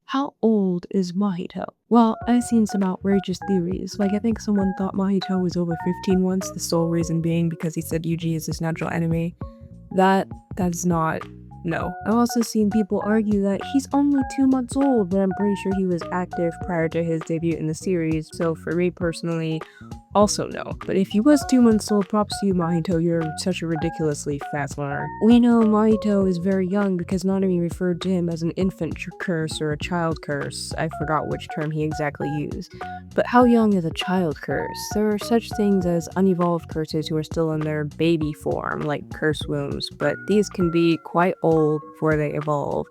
How old is Mahito? Well, I've seen some outrageous theories. Like, I think someone thought Mahito was over 15 once, the sole reason being because he said Yuji is his natural enemy. That's not. No. I've also seen people argue that he's only 2 months old, but I'm pretty sure he was active prior to his debut in the series, so for me personally, also no. But if he was 2 months old, props to you, Mahito, you're such a ridiculously fast learner. We know Mahito is very young because Nanami referred to him as an infant curse or a child curse. I forgot which term he exactly used. But how young is a child curse? There are such things as unevolved curses who are still in their baby form, like curse wombs, but these can be quite old before they evolve.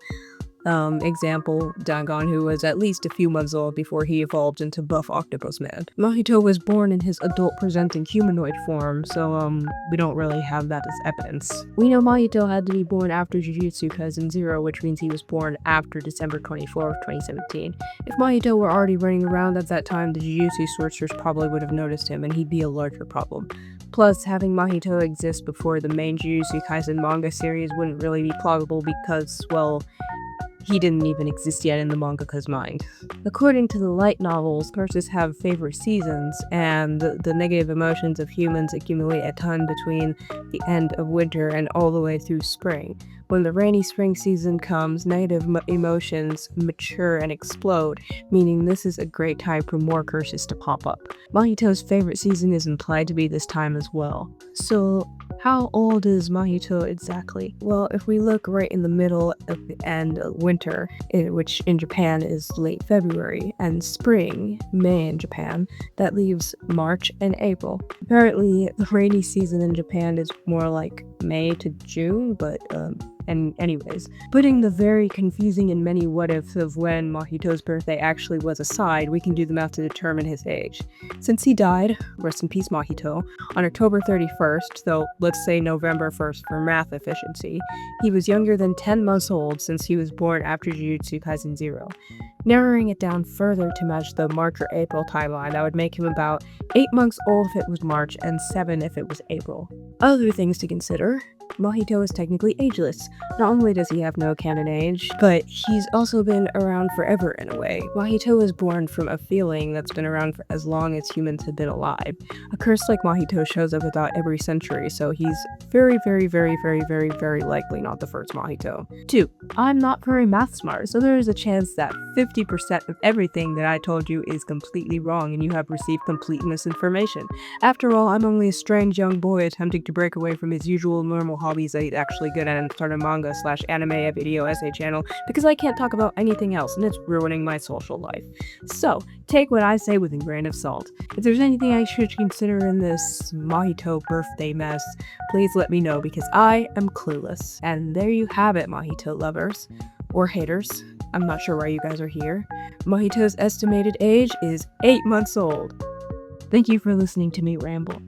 Example, Dangon, who was at least a few months old before he evolved into Buff Octopus Man. Mahito was born in his adult-presenting humanoid form, so, we don't really have that as evidence. We know Mahito had to be born after JUJUTSU Kaisen 0, which means he was born after December 24th, 2017. If Mahito were already running around at that time, the JUJUTSU sorcerers probably would have noticed him, and he'd be a larger problem. Plus, having Mahito exist before the main JUJUTSU Kaisen manga series wouldn't really be plausible because, well, he didn't even exist yet in the mangaka's mind. According to the light novels, curses have favorite seasons, and the negative emotions of humans accumulate a ton between the end of winter and all the way through spring. When the rainy spring season comes, negative emotions mature and explode, meaning this is a great time for more curses to pop up. Mahito's favorite season is implied to be this time as well. So, how old is Mahito exactly? Well, if we look right in the middle of the end of winter, which in Japan is late February, and spring, May in Japan, that leaves March and April. Apparently, the rainy season in Japan is more like May to June, but anyways, putting the very confusing and many what-ifs of when Mahito's birthday actually was aside, we can do the math to determine his age. Since he died, rest in peace Mahito, on October 31st, though let's say November 1st for math efficiency, he was younger than 10 months old since he was born after JUJUTSU Kaisen 0. Narrowing it down further to match the March or April timeline, that would make him about 8 months old if it was March and 7 if it was April. Other things to consider. Mahito is technically ageless. Not only does he have no canon age, but he's also been around forever in a way. Mahito was born from a feeling that's been around for as long as humans have been alive. A curse like Mahito shows up about every century, so he's very likely not the first Mahito. 2. I'm not very math smart, so there is a chance that 50% of everything that I told you is completely wrong and you have received complete misinformation. After all, I'm only a strange young boy attempting to break away from his usual normal hobbies that he's actually good at and start a manga/anime video essay channel because I can't talk about anything else and it's ruining my social life. So, take what I say with a grain of salt. If there's anything I should consider in this Mahito birthday mess, please let me know because I am clueless. And there you have it, Mahito lovers. Or haters. I'm not sure why you guys are here. Mahito's estimated age is 8 months old. Thank you for listening to me ramble.